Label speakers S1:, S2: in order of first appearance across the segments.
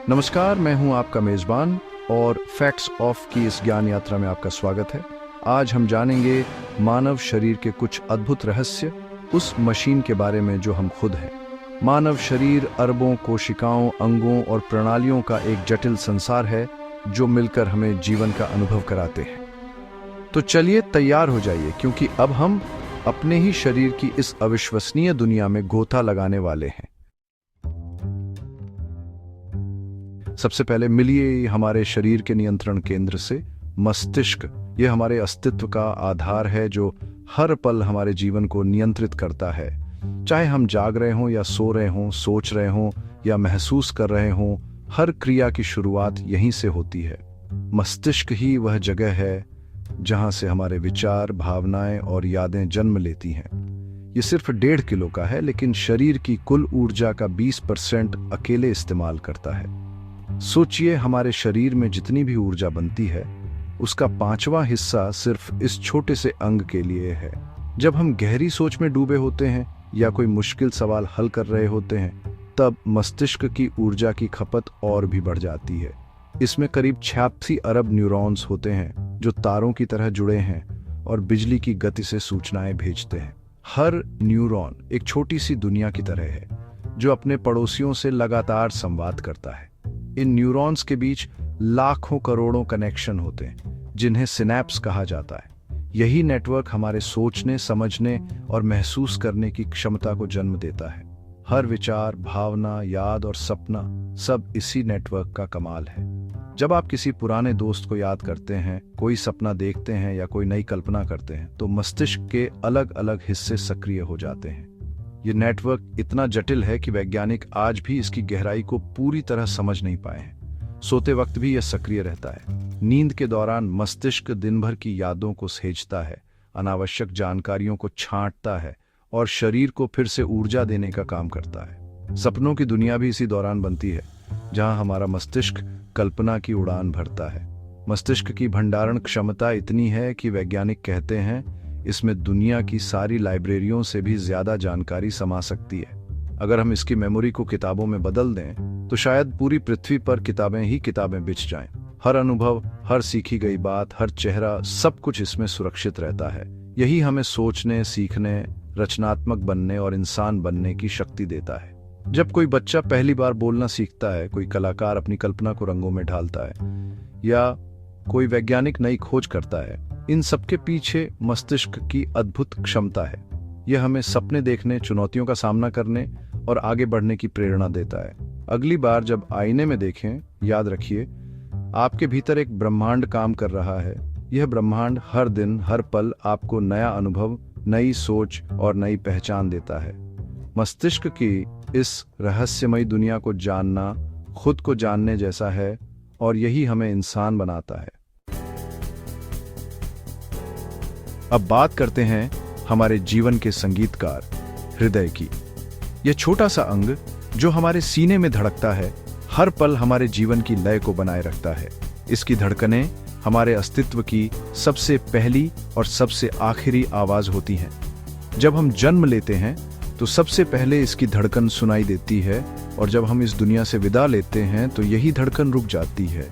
S1: नमस्कार, मैं हूं आपका मेजबान और फैक्ट्स ऑफ की इस ज्ञान यात्रा में आपका स्वागत है। आज हम जानेंगे मानव शरीर के कुछ अद्भुत रहस्य, उस मशीन के बारे में जो हम खुद हैं। मानव शरीर अरबों कोशिकाओं, अंगों और प्रणालियों का एक जटिल संसार है जो मिलकर हमें जीवन का अनुभव कराते हैं। तो चलिए तैयार हो जाइए, क्योंकि अब हम अपने ही शरीर की इस अविश्वसनीय दुनिया में गोता लगाने वाले हैं। सबसे पहले मिलिए हमारे शरीर के नियंत्रण केंद्र से, मस्तिष्क। यह हमारे अस्तित्व का आधार है जो हर पल हमारे जीवन को नियंत्रित करता है। चाहे हम जाग रहे हों या सो रहे हों, सोच रहे हों या महसूस कर रहे हों, हर क्रिया की शुरुआत यहीं से होती है। मस्तिष्क ही वह जगह है जहां से हमारे विचार, भावनाएं और यादें जन्म लेती हैं। ये सिर्फ 1.5 किलो का है, लेकिन शरीर की कुल ऊर्जा का 20% अकेले इस्तेमाल करता है। सोचिए, हमारे शरीर में जितनी भी ऊर्जा बनती है उसका 5वां हिस्सा सिर्फ इस छोटे से अंग के लिए है। जब हम गहरी सोच में डूबे होते हैं या कोई मुश्किल सवाल हल कर रहे होते हैं, तब मस्तिष्क की ऊर्जा की खपत और भी बढ़ जाती है। इसमें करीब 86 अरब न्यूरॉन्स होते हैं जो तारों की तरह जुड़े हैं और बिजली की गति से सूचनाएं भेजते हैं। हर न्यूरॉन एक छोटी सी दुनिया की तरह है जो अपने पड़ोसियों से लगातार संवाद करता है। इन न्यूरॉन्स के बीच लाखों करोड़ों कनेक्शन होते हैं जिन्हें सिनैप्स कहा जाता है। यही नेटवर्क हमारे सोचने, समझने और महसूस करने की क्षमता को जन्म देता है। हर विचार, भावना, याद और सपना सब इसी नेटवर्क का कमाल है। जब आप किसी पुराने दोस्त को याद करते हैं, कोई सपना देखते हैं या कोई नई कल्पना करते हैं, तो मस्तिष्क के अलग अलग हिस्से सक्रिय हो जाते हैं। ये नेटवर्क इतना जटिल है कि वैज्ञानिक आज भी इसकी गहराई को पूरी तरह समझ नहीं पाए हैं। सोते वक्त भी यह सक्रिय रहता है। नींद के दौरान मस्तिष्क दिन भर की यादों को सहेजता है, अनावश्यक जानकारियों को छांटता है और शरीर को फिर से ऊर्जा देने का काम करता है। सपनों की दुनिया भी इसी दौरान बनती है, जहां हमारा मस्तिष्क कल्पना की उड़ान भरता है। मस्तिष्क की भंडारण क्षमता इतनी है कि वैज्ञानिक कहते हैं इसमें दुनिया की सारी लाइब्रेरियों से भी ज्यादा जानकारी समा सकती है। अगर हम इसकी मेमोरी को किताबों में बदल दें तो शायद पूरी पृथ्वी पर किताबें ही किताबें बिछ जाएं। हर अनुभव, हर सीखी गई बात, हर चेहरा, सब कुछ इसमें सुरक्षित रहता है। यही हमें सोचने, सीखने, रचनात्मक बनने और इंसान बनने की शक्ति देता है। जब कोई बच्चा पहली बार बोलना सीखता है, कोई कलाकार अपनी कल्पना को रंगों में ढालता है या कोई वैज्ञानिक नई खोज करता है, इन सबके पीछे मस्तिष्क की अद्भुत क्षमता है। यह हमें सपने देखने, चुनौतियों का सामना करने और आगे बढ़ने की प्रेरणा देता है। अगली बार जब आईने में देखें, याद रखिए आपके भीतर एक ब्रह्मांड काम कर रहा है। यह ब्रह्मांड हर दिन, हर पल आपको नया अनुभव, नई सोच और नई पहचान देता है। मस्तिष्क की इस रहस्यमयी दुनिया को जानना खुद को जानने जैसा है और यही हमें इंसान बनाता है। अब बात करते हैं हमारे जीवन के संगीतकार हृदय की। यह छोटा सा अंग जो हमारे सीने में धड़कता है, हर पल हमारे जीवन की लय को बनाए रखता है। इसकी धड़कनें हमारे अस्तित्व की सबसे पहली और सबसे आखिरी आवाज होती हैं। जब हम जन्म लेते हैं तो सबसे पहले इसकी धड़कन सुनाई देती है और जब हम इस दुनिया से विदा लेते हैं तो यही धड़कन रुक जाती है।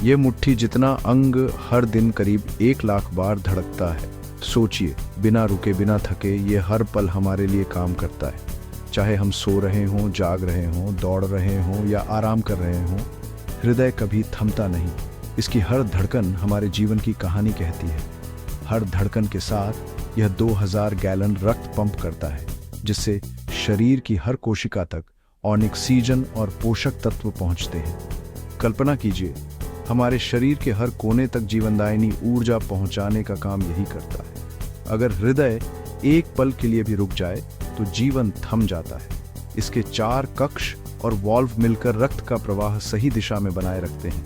S1: यह मुट्ठी जितना अंग हर दिन करीब 1 लाख बार धड़कता है। सोचिए, बिना रुके, बिना थके ये हर पल हमारे लिए काम करता है। चाहे हम सो रहे हों, जाग रहे हों, दौड़ रहे हों या आराम कर रहे हों, हृदय कभी थमता नहीं। इसकी हर धड़कन हमारे जीवन की कहानी कहती है। हर धड़कन के साथ यह 2000 गैलन रक्त पंप करता है, जिससे शरीर की हर कोशिका तक ऑक्सीजन और पोषक तत्व पहुंचते हैं। कल्पना कीजिए, हमारे शरीर के हर कोने तक जीवनदायिनी ऊर्जा पहुंचाने का काम यही करता है। अगर हृदय एक पल के लिए भी रुक जाए तो जीवन थम जाता है। इसके 4 कक्ष और वॉल्व मिलकर रक्त का प्रवाह सही दिशा में बनाए रखते हैं।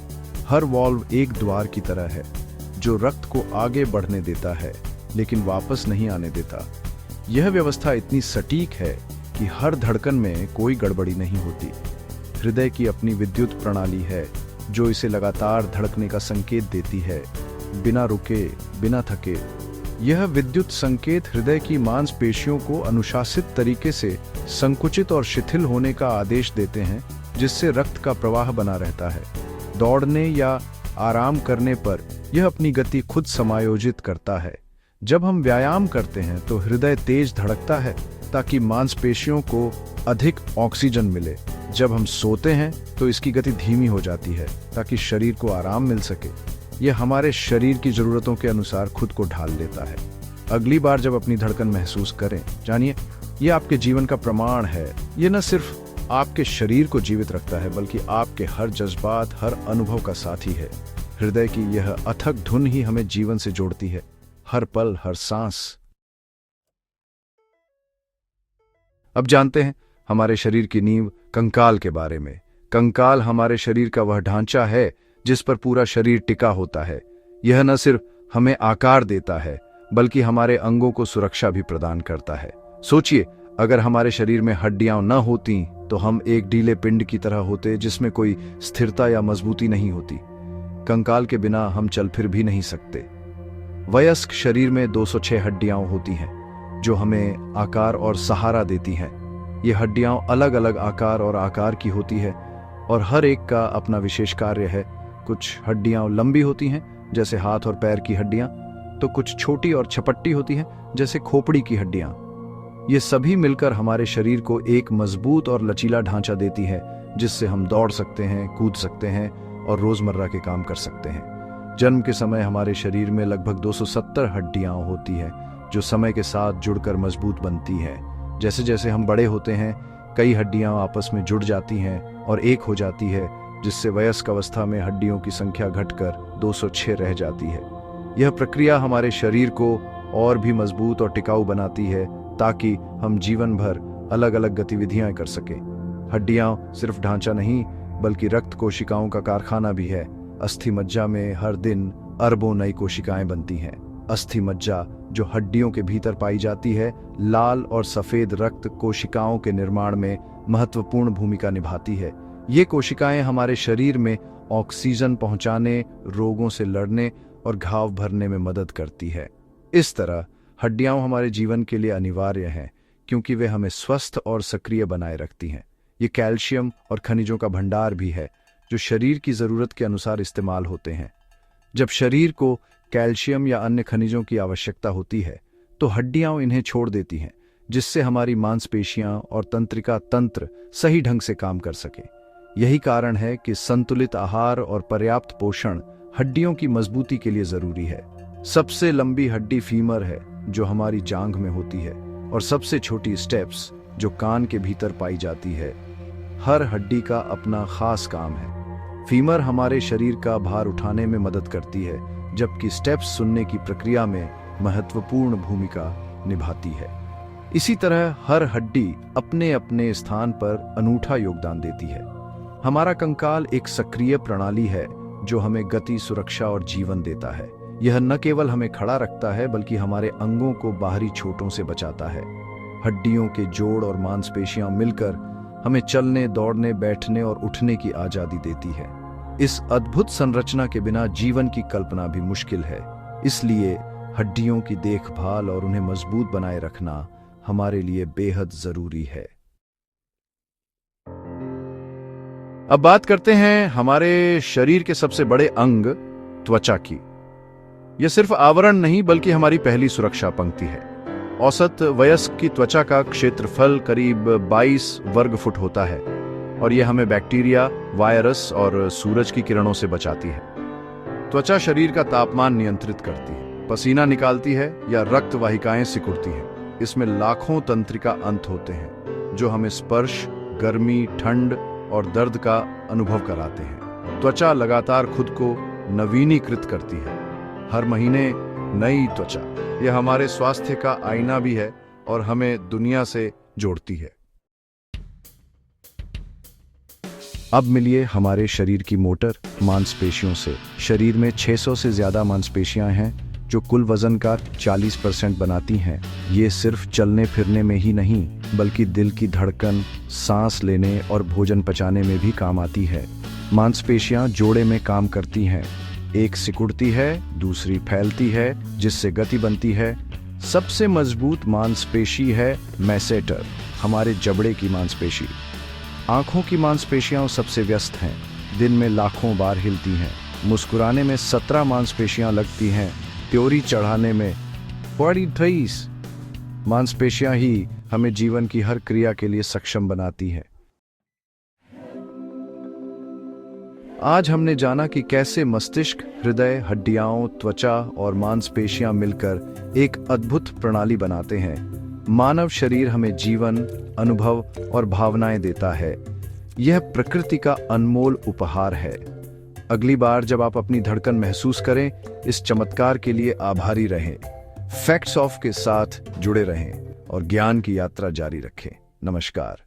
S1: हर वॉल्व एक द्वार की तरह है जो रक्त को आगे बढ़ने देता है लेकिन वापस नहीं आने देता। यह व्यवस्था इतनी सटीक है कि हर धड़कन में कोई गड़बड़ी नहीं होती। हृदय की अपनी विद्युत प्रणाली है जो इसे लगातार धड़कने का संकेत देती है, बिना रुके, बिना थके। यह विद्युत संकेत हृदय की मांसपेशियों को अनुशासित तरीके से संकुचित और शिथिल होने का आदेश देते हैं, जिससे रक्त का प्रवाह बना रहता है। दौड़ने या आराम करने पर यह अपनी गति खुद समायोजित करता है। जब हम व्यायाम करते हैं तो हृदय तेज धड़कता है ताकि मांसपेशियों को अधिक ऑक्सीजन मिले। जब हम सोते हैं तो इसकी गति धीमी हो जाती है ताकि शरीर को आराम मिल सके। यह हमारे शरीर की जरूरतों के अनुसार खुद को ढाल लेता है। अगली बार जब अपनी धड़कन महसूस करें, जानिए यह आपके जीवन का प्रमाण है। यह न सिर्फ आपके शरीर को जीवित रखता है बल्कि आपके हर जज्बात, हर अनुभव का साथी है। हृदय की यह अथक धुन ही हमें जीवन से जोड़ती है, हर पल, हर सांस। अब जानते हैं हमारे शरीर की नींव कंकाल के बारे में। कंकाल हमारे शरीर का वह ढांचा है जिस पर पूरा शरीर टिका होता है। यह न सिर्फ हमें आकार देता है बल्कि हमारे अंगों को सुरक्षा भी प्रदान करता है। सोचिए, अगर हमारे शरीर में हड्डियां न होती तो हम एक ढीले पिंड की तरह होते जिसमें कोई स्थिरता या मजबूती नहीं होती। कंकाल के बिना हम चल फिर भी नहीं सकते। वयस्क शरीर में 206 हड्डियां होती हैं जो हमें आकार और सहारा देती हैं। ये हड्डियां अलग अलग आकार और आकार की होती है और हर एक का अपना विशेष कार्य है। कुछ हड्डियां लंबी होती हैं जैसे हाथ और पैर की हड्डियां, तो कुछ छोटी और छपट्टी होती हैं जैसे खोपड़ी की हड्डियां। ये सभी मिलकर हमारे शरीर को एक मजबूत और लचीला ढांचा देती है जिससे हम दौड़ सकते हैं, कूद सकते हैं और रोजमर्रा के काम कर सकते हैं। जन्म के समय हमारे शरीर में लगभग 270 हड्डियां होती हैं जो समय के साथ जुड़कर मजबूत बनती हैं। जैसे जैसे हम बड़े होते हैं कई हड्डियां आपस में जुड़ जाती हैं और एक हो जाती है, जिससे वयस्क अवस्था में हड्डियों की संख्या घटकर 206 रह जाती है। यह प्रक्रिया हमारे शरीर को और भी मजबूत और टिकाऊ बनाती है ताकि हम जीवन भर अलग अलग गतिविधियां कर सकें। हड्डियां सिर्फ ढांचा नहीं बल्कि रक्त कोशिकाओं का कारखाना भी है। अस्थि मज्जा में हर दिन अरबों नई कोशिकाएं बनती हैं। अस्थि मज्जा जो हड्डियों के भीतर पाई जाती है, लाल और सफेद रक्त कोशिकाओं के निर्माण में महत्वपूर्ण भूमिका निभाती है। ये कोशिकाएं हमारे शरीर में ऑक्सीजन पहुंचाने, रोगों से लड़ने और घाव भरने में मदद करती है। इस तरह हड्डियां हमारे जीवन के लिए अनिवार्य हैं क्योंकि वे हमें स्वस्थ और सक्रिय बनाए रखती हैं। ये कैल्शियम और खनिजों का भंडार भी है जो शरीर की जरूरत के अनुसार इस्तेमाल होते हैं। जब शरीर को कैल्शियम या अन्य खनिजों की आवश्यकता होती है तो हड्डियां इन्हें छोड़ देती हैं, जिससे हमारी मांसपेशियां और तंत्रिका तंत्र सही ढंग से काम कर सके। यही कारण है कि संतुलित आहार और पर्याप्त पोषण हड्डियों की मजबूती के लिए जरूरी है। सबसे लंबी हड्डी फीमर है जो हमारी जांघ में होती है और सबसे छोटी स्टेप्स जो कान के भीतर पाई जाती है। हर हड्डी का अपना खास काम है। फीमर हमारे शरीर का भार उठाने में मदद करती है, जबकि स्टेप्स सुनने की प्रक्रिया में महत्वपूर्ण भूमिका निभाती है। इसी तरह हर हड्डी अपने अपने स्थान पर अनूठा योगदान देती है। हमारा कंकाल एक सक्रिय प्रणाली है जो हमें गति, सुरक्षा और जीवन देता है। यह न केवल हमें खड़ा रखता है बल्कि हमारे अंगों को बाहरी चोटों से बचाता है। हड्डियों के जोड़ और मांसपेशियां मिलकर हमें चलने, दौड़ने, बैठने और उठने की आजादी देती है। इस अद्भुत संरचना के बिना जीवन की कल्पना भी मुश्किल है। इसलिए हड्डियों की देखभाल और उन्हें मजबूत बनाए रखना हमारे लिए बेहद जरूरी है। अब बात करते हैं हमारे शरीर के सबसे बड़े अंग त्वचा की। यह सिर्फ आवरण नहीं बल्कि हमारी पहली सुरक्षा पंक्ति है। औसत वयस्क की त्वचा का क्षेत्रफल करीब 22 वर्ग फुट होता है और यह हमें बैक्टीरिया, वायरस और सूरज की किरणों से बचाती है। त्वचा शरीर का तापमान नियंत्रित करती है, पसीना निकालती है या रक्त वाहिकाएं सिकुड़ती हैं। इसमें लाखों तंत्रिका अंत होते हैं जो हमें स्पर्श, गर्मी, ठंड और दर्द का अनुभव कराते हैं। त्वचा लगातार खुद को नवीनीकृत करती है। हर महीने नई त्वचा, यह हमारे स्वास्थ्य का आईना भी है और हमें दुनिया से जोड़ती है। अब मिलिए हमारे शरीर की मोटर मांसपेशियों से। शरीर में 600 से ज्यादा मांसपेशियां हैं जो कुल वजन का 40% बनाती हैं। ये सिर्फ चलने फिरने में ही नहीं बल्कि दिल की धड़कन, सांस लेने और भोजन पचाने में भी काम आती है। मांसपेशियां जोड़े में काम करती हैं। एक सिकुड़ती है, दूसरी फैलती है, जिससे गति बनती है। सबसे मजबूत मांसपेशी है मैसेटर, हमारे जबड़े की मांसपेशी। आंखों की मांसपेशियां सबसे व्यस्त हैं, दिन में लाखों बार हिलती हैं। मुस्कुराने में 17 मांसपेशियां लगती हैं, त्योरी चढ़ाने में 43 मांसपेशियां ही हमें जीवन की हर क्रिया के लिए सक्षम बनाती हैं। आज हमने जाना कि कैसे मस्तिष्क, हृदय, हड्डियां, त्वचा और मांसपेशियां मिलकर एक अद्भुत प्रणाली बनाते हैं। मानव शरीर हमें जीवन, अनुभव और भावनाएं देता है। यह प्रकृति का अनमोल उपहार है। अगली बार जब आप अपनी धड़कन महसूस करें, इस चमत्कार के लिए आभारी रहें। फैक्ट्स ऑफ के साथ जुड़े रहें और ज्ञान की यात्रा जारी रखें। नमस्कार।